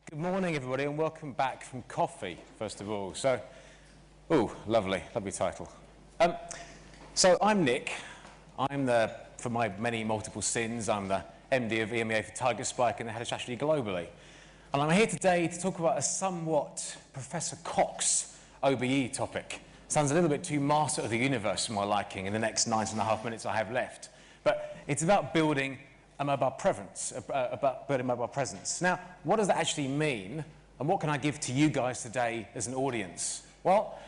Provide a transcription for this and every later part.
Good morning, everybody, and welcome back from coffee, first of all. So, ooh, lovely title. So I'm Nic. For my many multiple sins, I'm the MD of EMEA for Tigerspike and the head of strategy globally. And I'm here today to talk about a somewhat Professor Cox OBE topic. Sounds a little bit too master of the universe for my liking in the next 9.5 minutes I have left. But it's about building a mobile presence, Now, what does that actually mean, and what can I give to you guys today as an audience? Well,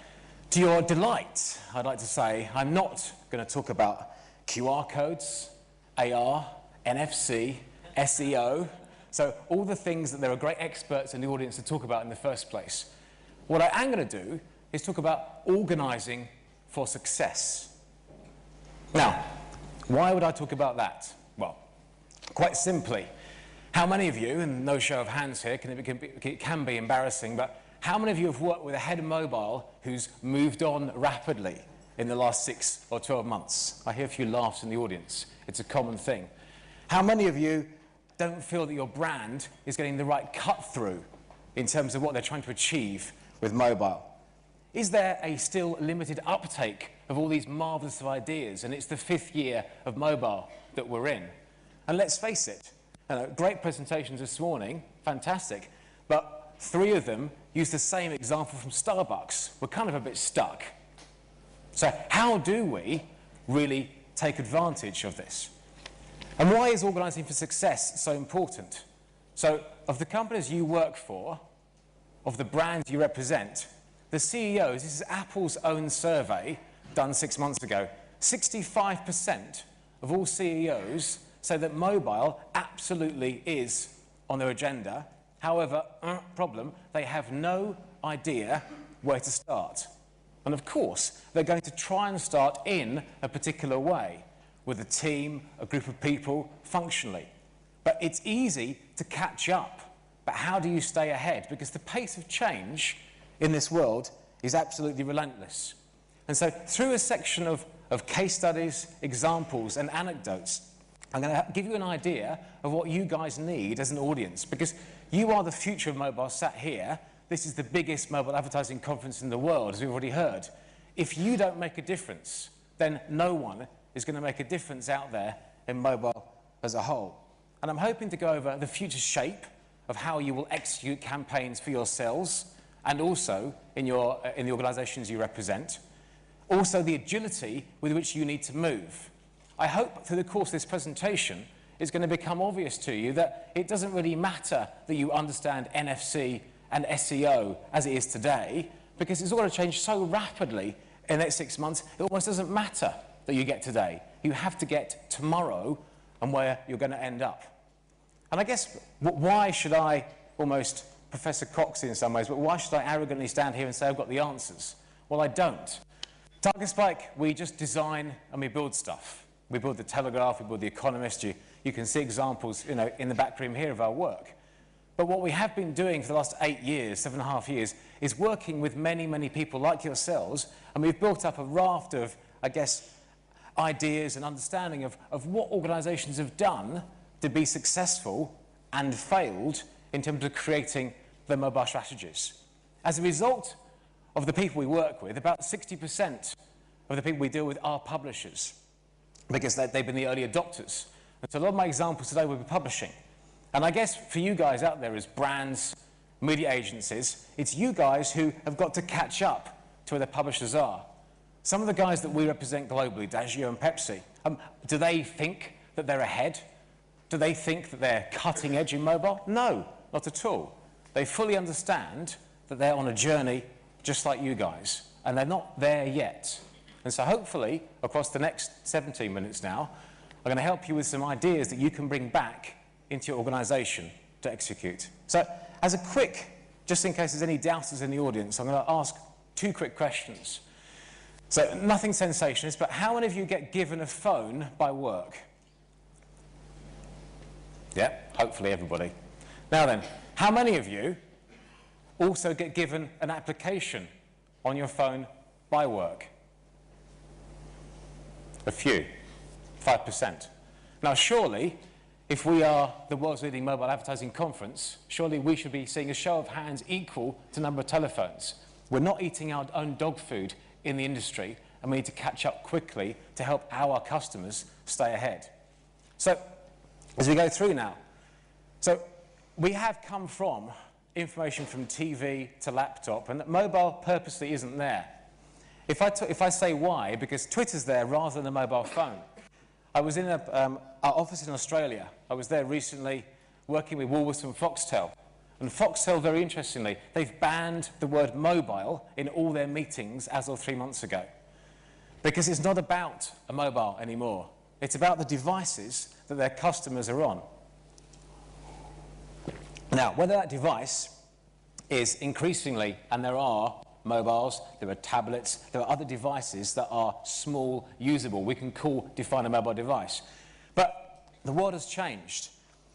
to your delight, I'd like to say I'm not going to talk about QR codes, AR, NFC, SEO, so all the things that there are great experts in the audience to talk about in the first place. What I am going to do is talk about organising for success. Now, why would I talk about that? Well, quite simply, how many of you, and no show of hands here, it can be embarrassing, but how many of you have worked with a head of mobile who's moved on rapidly in the last 6 or 12 months? I hear a few laughs in the audience. It's a common thing. How many of you don't feel that your brand is getting the right cut through in terms of what they're trying to achieve with mobile? Is there a still limited uptake of all these marvellous ideas, and it's the 5th year of mobile that we're in? And let's face it, great presentations this morning, fantastic, but 3 of them used the same example from Starbucks. We're kind of a bit stuck. So how do we really take advantage of this? And why is organising for success so important? So of the companies you work for, of the brands you represent, the CEOs, this is Apple's own survey done 6 months ago, 65% of all CEOs say that mobile absolutely is on their agenda. However, problem, they have no idea where to start. And of course, they're going to try and start in a particular way, with a team, a group of people, functionally. But it's easy to catch up. But how do you stay ahead? Because the pace of change in this world is absolutely relentless. And so through a section of case studies, examples, and anecdotes, I'm going to give you an idea of what you guys need as an audience, because you are the future of mobile sat here. This is the biggest mobile advertising conference in the world, as we've already heard. If you don't make a difference, then no one is going to make a difference out there in mobile as a whole. And I'm hoping to go over the future shape of how you will execute campaigns for yourselves and also in the organisations you represent. Also the agility with which you need to move. I hope through the course of this presentation it's going to become obvious to you that it doesn't really matter that you understand NFC and SEO as it is today, because it's all going to change so rapidly in the next 6 months, it almost doesn't matter that you get today. You have to get tomorrow and where you're going to end up. And I guess, why should I, almost Professor Cox in some ways, but why should I arrogantly stand here and say I've got the answers? Well, I don't. Tigerspike, we just design and we build stuff. We build the Telegraph, we build the Economist. You can see examples, in the back room here of our work. But what we have been doing for the last 8 years, 7.5 years, is working with many, many people like yourselves, and we've built up a raft of, I guess, ideas and understanding of what organisations have done to be successful and failed in terms of creating their mobile strategies. As a result of the people we work with, about 60% of the people we deal with are publishers, because they've been the early adopters. And so a lot of my examples today will be publishing. And I guess for you guys out there as brands, media agencies, it's you guys who have got to catch up to where the publishers are. Some of the guys that we represent globally, Diageo and Pepsi, do they think that they're ahead? Do they think that they're cutting edge in mobile? No, not at all. They fully understand that they're on a journey just like you guys, and they're not there yet. And so hopefully, across the next 17 minutes now, I'm going to help you with some ideas that you can bring back into your organisation to execute. So as a quick, just in case there's any doubters in the audience, I'm going to ask 2 quick questions. So nothing sensationalist, but how many of you get given a phone by work? Yeah, hopefully everybody. Now then, how many of you also get given an application on your phone by work? A few, 5%. Now surely if we are the world's leading mobile advertising conference, surely we should be seeing a show of hands equal to number of telephones. We're not eating our own dog food in the industry, and we need to catch up quickly to help our customers stay ahead. So, as we go through now, so we have come from information from TV to laptop, and that mobile purposely isn't there. If I say why, because Twitter's there rather than a mobile phone. I was in our office in Australia. I was there recently working with Woolworths and Foxtel. And Foxtel, very interestingly, they've banned the word mobile in all their meetings as of 3 months ago. Because it's not about a mobile anymore. It's about the devices that their customers are on. Now, whether that device is increasingly, and there are mobiles, there are tablets, there are other devices that are small, usable. We can define a mobile device. But the world has changed.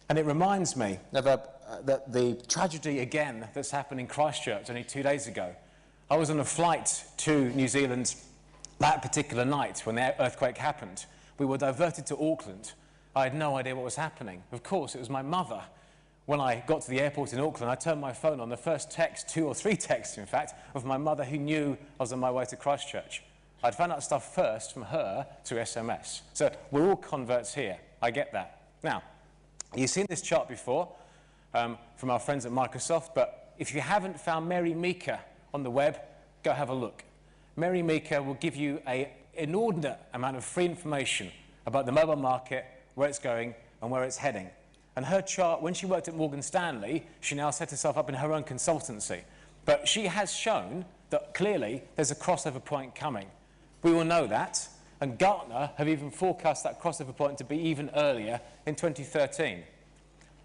And it reminds me of the tragedy again that's happened in Christchurch only 2 days ago. I was on a flight to New Zealand that particular night when the earthquake happened. We were diverted to Auckland. I had no idea what was happening. Of course, it was my mother. When I got to the airport in Auckland, I turned my phone on. The first text, 2 or 3 texts, in fact, of my mother who knew I was on my way to Christchurch. I'd found out stuff first from her through SMS. So we're all converts here. I get that. Now, you've seen this chart before from our friends at Microsoft, but if you haven't found Mary Meeker on the web, go have a look. Mary Meeker will give you an inordinate amount of free information about the mobile market, where it's going, and where it's heading. And her chart, when she worked at Morgan Stanley, she now set herself up in her own consultancy. But she has shown that clearly there's a crossover point coming. We all know that, and Gartner have even forecast that crossover point to be even earlier in 2013.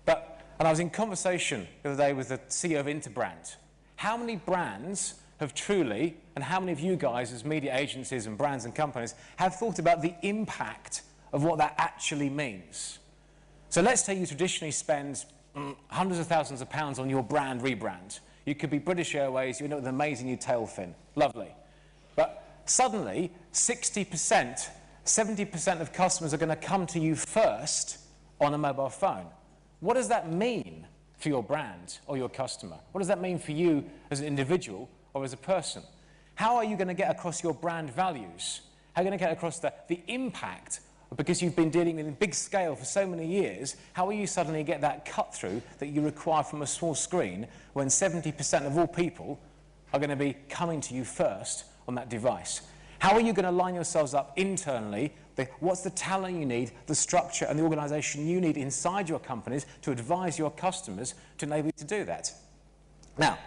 And I was in conversation the other day with the CEO of Interbrand. How many brands have truly, and how many of you guys as media agencies and brands and companies have thought about the impact of what that actually means? So let's say you traditionally spend hundreds of thousands of pounds on your brand rebrand. You could be British Airways, you know, with an amazing new tail fin. Lovely. But suddenly, 60%, 70% of customers are going to come to you first on a mobile phone. What does that mean for your brand or your customer? What does that mean for you as an individual or as a person? How are you going to get across your brand values? How are you going to get across the impact? Because you've been dealing in big scale for so many years, how will you suddenly get that cut through that you require from a small screen when 70% of all people are going to be coming to you first on that device? How are you going to line yourselves up internally? What's the talent you need, the structure and the organisation you need inside your companies to advise your customers to enable you to do that? Now,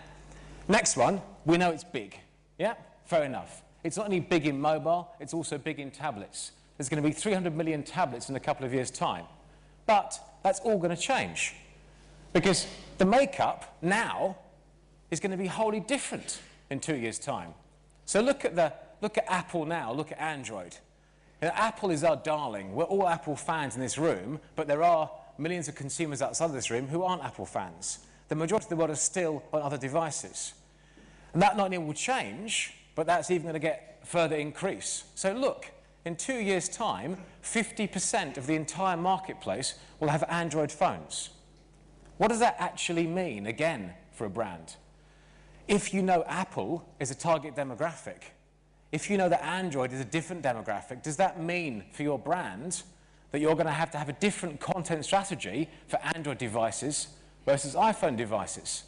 next one, we know it's big. Yeah, fair enough. It's not only big in mobile, it's also big in tablets. There's going to be 300 million tablets in a couple of years' time. But that's all going to change. Because the makeup now is going to be wholly different in 2 years' time. So look at Apple now, look at Android. You know, Apple is our darling. We're all Apple fans in this room, but there are millions of consumers outside of this room who aren't Apple fans. The majority of the world are still on other devices. And that not only will change, but that's even going to get further increase. So look, in 2 years' time, 50% of the entire marketplace will have Android phones. What does that actually mean, again, for a brand? If you know Apple is a target demographic, if you know that Android is a different demographic, does that mean for your brand that you're going to have a different content strategy for Android devices versus iPhone devices?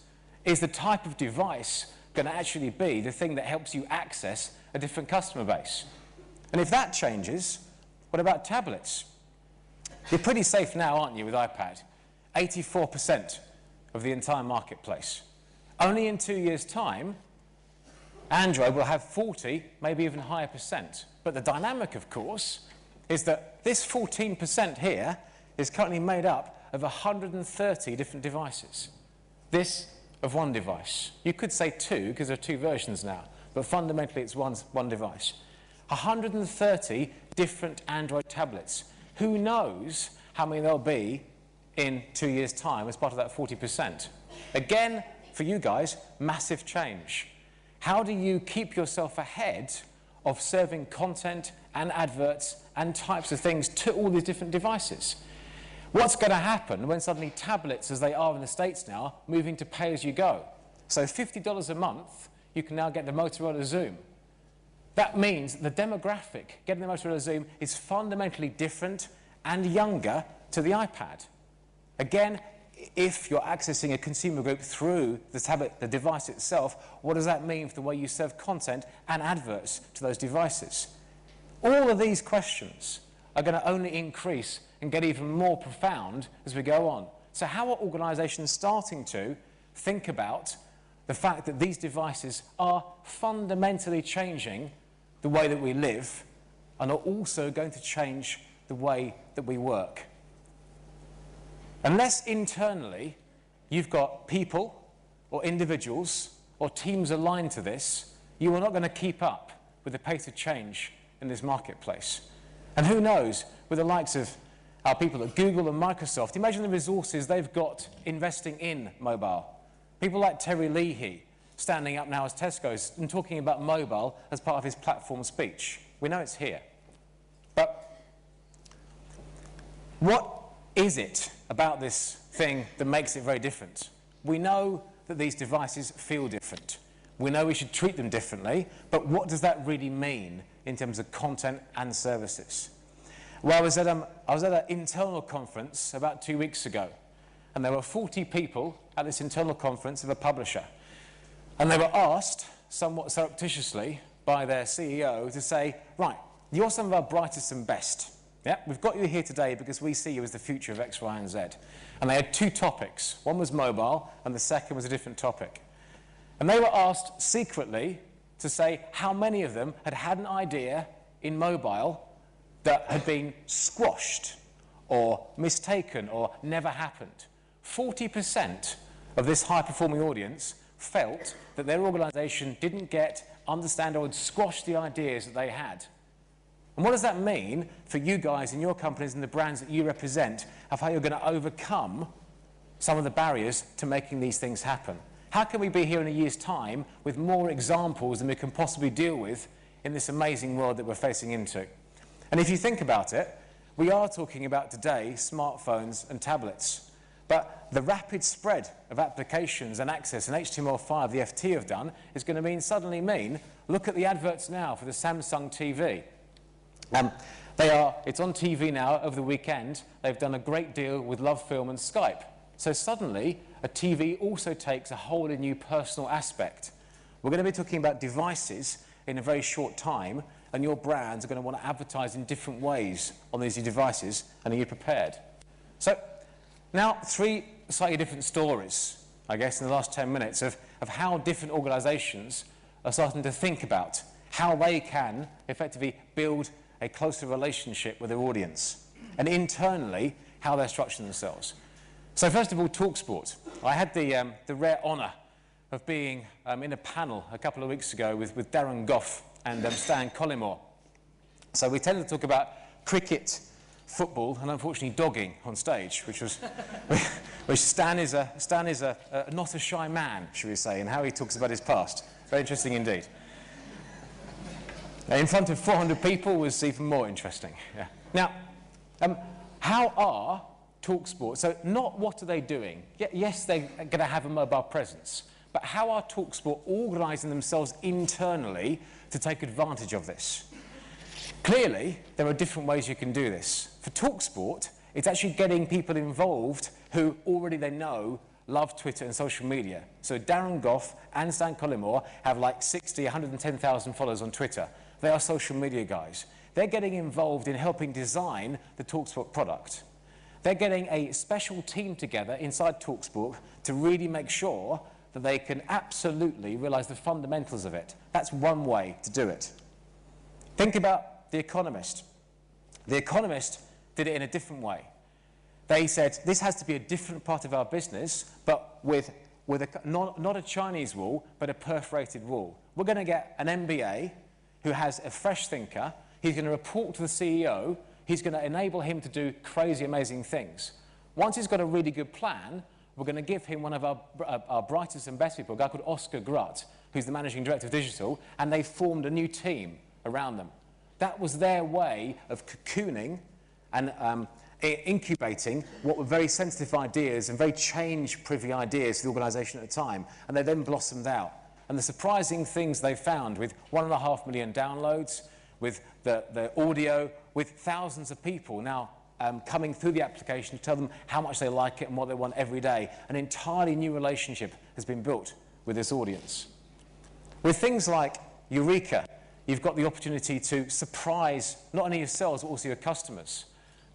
Is the type of device going to actually be the thing that helps you access a different customer base? And if that changes, what about tablets? You're pretty safe now, aren't you, with iPad? 84% of the entire marketplace. Only in 2 years' time, Android will have 40, maybe even higher percent. But the dynamic, of course, is that this 14% here is currently made up of 130 different devices. This of one device. You could say two, because there are two versions now, but fundamentally it's one device. 130 different Android tablets. Who knows how many there'll be in 2 years' time as part of that 40%? Again, for you guys, massive change. How do you keep yourself ahead of serving content and adverts and types of things to all these different devices? What's going to happen when suddenly tablets, as they are in the States now, move into pay-as-you-go? So $50 a month, you can now get the Motorola Zoom. That means the demographic getting the Motorola Zoom is fundamentally different and younger to the iPad. Again, if you're accessing a consumer group through the tablet, the device itself, what does that mean for the way you serve content and adverts to those devices? All of these questions are going to only increase and get even more profound as we go on. So how are organisations starting to think about the fact that these devices are fundamentally changing the way that we live and are also going to change the way that we work? Unless internally you've got people or individuals or teams aligned to this, you are not going to keep up with the pace of change in this marketplace. And who knows, with the likes of our people at Google and Microsoft, imagine the resources they've got investing in mobile. People like Terry Leahy standing up now as Tesco's and talking about mobile as part of his platform speech. We know it's here. But what is it about this thing that makes it very different? We know that these devices feel different. We know we should treat them differently, but what does that really mean in terms of content and services? Well, I was at an internal conference about 2 weeks ago, and there were 40 people at this internal conference of a publisher. And they were asked, somewhat surreptitiously, by their CEO to say, right, you're some of our brightest and best. Yeah, we've got you here today because we see you as the future of X, Y, and Z. And they had two topics. One was mobile, and the second was a different topic. And they were asked secretly to say how many of them had had an idea in mobile that had been squashed or mistaken or never happened. 40% of this high-performing audience felt that their organisation didn't understand or would squash the ideas that they had. And what does that mean for you guys and your companies and the brands that you represent of how you're going to overcome some of the barriers to making these things happen? How can we be here in a year's time with more examples than we can possibly deal with in this amazing world that we're facing into? And if you think about it, we are talking about today smartphones and tablets. But the rapid spread of applications and access and HTML5 the FT have done is going to suddenly mean, look at the adverts now for the Samsung TV. It's on TV now over the weekend. They've done a great deal with LoveFilm and Skype. So suddenly, a TV also takes a whole new personal aspect. We're going to be talking about devices in a very short time, and your brands are going to want to advertise in different ways on these new devices, and are you prepared? So now, three slightly different stories, I guess, in the last 10 minutes of how different organisations are starting to think about how they can effectively build a closer relationship with their audience, and internally, how they're structuring themselves. So first of all, TalkSport. I had the rare honour of being in a panel a couple of weeks ago with Darren Gough and Stan Collymore. So we tended to talk about cricket, football, and unfortunately dogging on stage, which Stan is not a shy man, should we say, and how he talks about his past. Very interesting indeed. In front of 400 people was even more interesting. Yeah. Now, how are TalkSport, so not what are they doing? Yes, they're going to have a mobile presence, but how are TalkSport organising themselves internally to take advantage of this? Clearly, there are different ways you can do this. For TalkSport, it's actually getting people involved who already they know love Twitter and social media. So Darren Gough and Stan Collymore have like 110,000 followers on Twitter. They are social media guys. They're getting involved in helping design the TalkSport product. They're getting a special team together inside TalkSport to really make sure that they can absolutely realise the fundamentals of it. That's one way to do it. Think about The Economist. The Economist did it in a different way. They said, this has to be a different part of our business, but with not a Chinese wall, but a perforated wall. We're going to get an MBA who has a fresh thinker. He's going to report to the CEO. He's going to enable him to do crazy, amazing things. Once he's got a really good plan, we're going to give him one of our brightest and best people, a guy called Oscar Grutt, who's the managing director of digital, and they formed a new team around them. That was their way of cocooning and incubating what were very sensitive ideas and very change-privy ideas to the organisation at the time, and they then blossomed out. And the surprising things they found, with 1.5 million downloads, with the audio, with thousands of people now coming through the application to tell them how much they like it and what they want every day, an entirely new relationship has been built with this audience. With things like Eureka, you've got the opportunity to surprise not only yourselves but also your customers,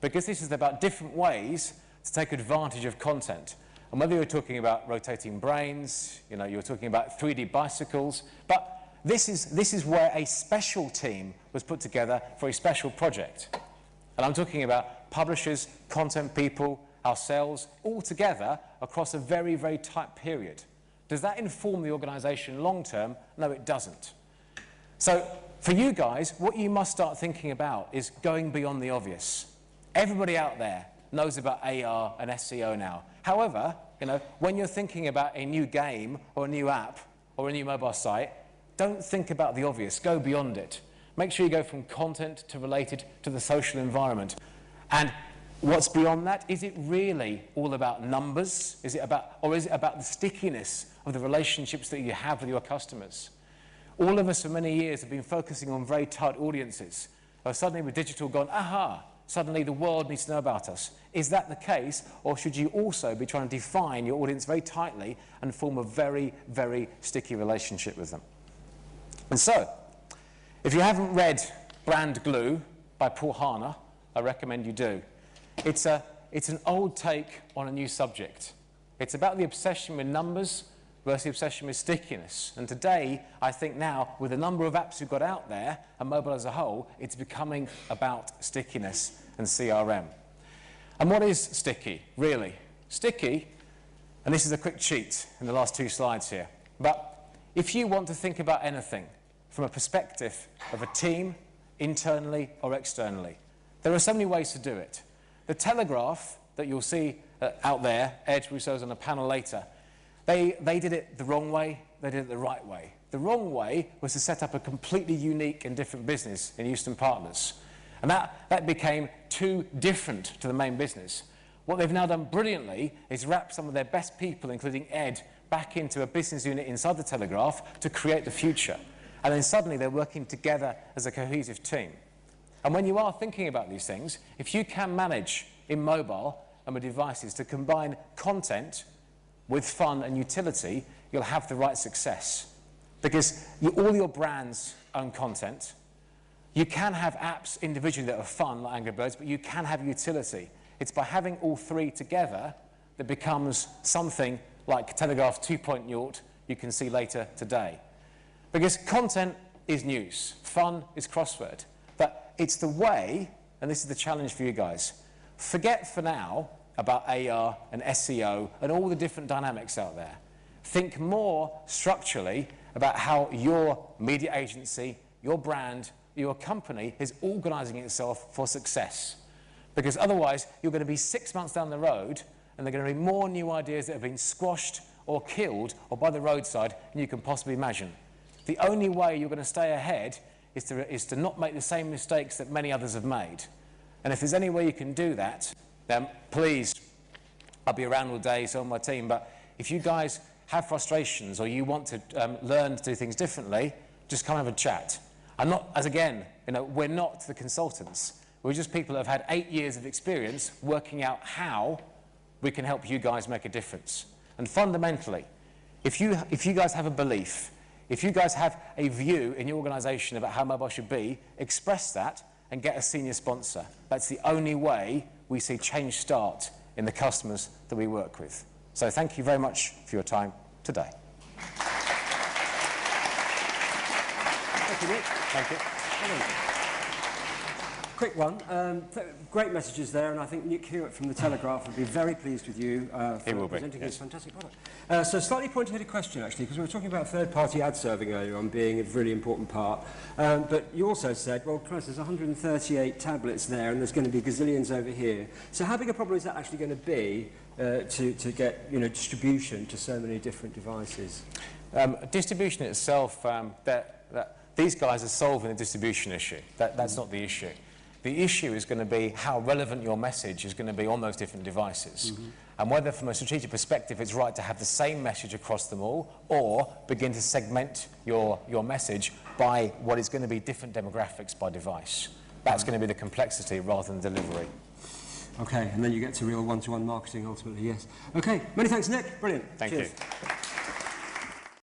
because this is about different ways to take advantage of content. And whether you're talking about rotating brains, you're talking about 3D bicycles, but this is where a special team was put together for a special project. And I'm talking about publishers, content people, ourselves, all together across a very, very tight period. Does that inform the organisation long term? No, it doesn't. So for you guys, what you must start thinking about is going beyond the obvious. Everybody out there knows about AR and SEO now. However, when you're thinking about a new game or a new app or a new mobile site, don't think about the obvious. Go beyond it. Make sure you go from content to related to the social environment. And what's beyond that? Is it really all about numbers? Is it about the stickiness of the relationships that you have with your customers? All of us for many years have been focusing on very tight audiences. Suddenly with digital gone, aha, suddenly the world needs to know about us. Is that the case, or should you also be trying to define your audience very tightly and form a very, very sticky relationship with them? And so, if you haven't read Brand Glue by Paul Harner, I recommend you do. It's an old take on a new subject. It's about the obsession with numbers versus the obsession with stickiness. And today, I think now, with the number of apps we've got out there, and mobile as a whole, it's becoming about stickiness and CRM. And what is sticky, really? Sticky, and this is a quick cheat in the last 2 slides here, but if you want to think about anything from a perspective of a team, internally or externally, there are so many ways to do it. The Telegraph that you'll see out there, Ed Rousseau's on a panel later, they did it the wrong way, they did it the right way. The wrong way was to set up a completely unique and different business in Houston Partners. And that became too different to the main business. What they've now done brilliantly is wrap some of their best people, including Ed, back into a business unit inside the Telegraph to create the future. And then suddenly they're working together as a cohesive team. And when you are thinking about these things, if you can manage in mobile and with devices to combine content with fun and utility, you'll have the right success. Because all your brands own content. You can have apps individually that are fun, like Angry Birds, but you can have utility. It's by having all three together that becomes something like Telegraph 2.0 you can see later today. Because content is news, fun is crossword, but it's the way, and this is the challenge for you guys, forget for now about AR and SEO and all the different dynamics out there. Think more structurally about how your media agency, your brand, your company is organising itself for success. Because otherwise, you're going to be 6 months down the road and there are going to be more new ideas that have been squashed or killed or by the roadside than you can possibly imagine. The only way you're going to stay ahead is to not make the same mistakes that many others have made. And if there's any way you can do that, then please, I'll be around all day, so on my team, but if you guys have frustrations or you want to learn to do things differently, just come have a chat. I'm not, as again, we're not the consultants. We're just people that have had 8 years of experience working out how we can help you guys make a difference. And fundamentally, if you guys have a belief, if you guys have a view in your organisation about how mobile should be, express that and get a senior sponsor. That's the only way we see change start in the customers that we work with. So thank you very much for your time today. Thank you, Nick. Thank you. Quick one. Great messages there, and I think Nic Newman from the Telegraph would be very pleased with you for presenting this fantastic product. So slightly pointed-headed question, actually, because we were talking about third-party ad serving earlier on being a really important part. But you also said, well, Christ, there's 138 tablets there, and there's going to be gazillions over here. So how big a problem is that actually going to be to get distribution to so many different devices? Distribution itself, these guys are solving the distribution issue. That's not the issue. The issue is going to be how relevant your message is going to be on those different devices. And whether from a strategic perspective it's right to have the same message across them all, or begin to segment your message by what is going to be different demographics by device. That's going to be the complexity rather than delivery. Okay, and then you get to real one-to-one marketing ultimately, yes. Okay, many thanks, Nic. Brilliant. Thank you.